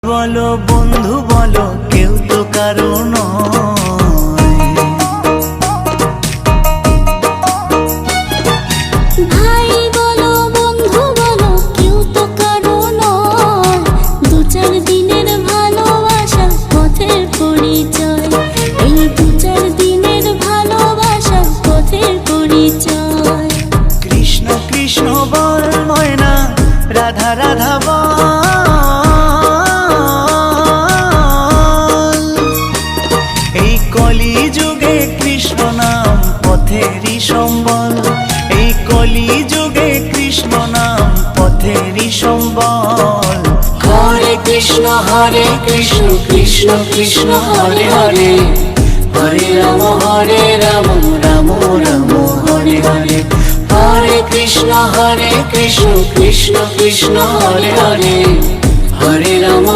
বলো বন্ধু বলো কেউ তো কারো নয়। ভাই বলো বন্ধু বলো কেউ তো কারো নয়। দু চার দিনের ভালোবাসার পথের পরিচয়, এই দু চার দিনের ভালোবাসার পথের পরিচয়। কৃষ্ণ কৃষ্ণ বল ময়না, রাধা রাধা বল। এই কলি যুগে কৃষ্ণ নাম পথেরই সম্বল, এই কলি যুগে কৃষ্ণ নাম পথেরই সম্বল। হরে কৃষ্ণ কৃষ্ণ কৃষ্ণ হরে হরে, হরে রাম রাম রাম হরে হরে। হরে কৃষ্ণ কৃষ্ণ কৃষ্ণ হরে হরে, হরে রাম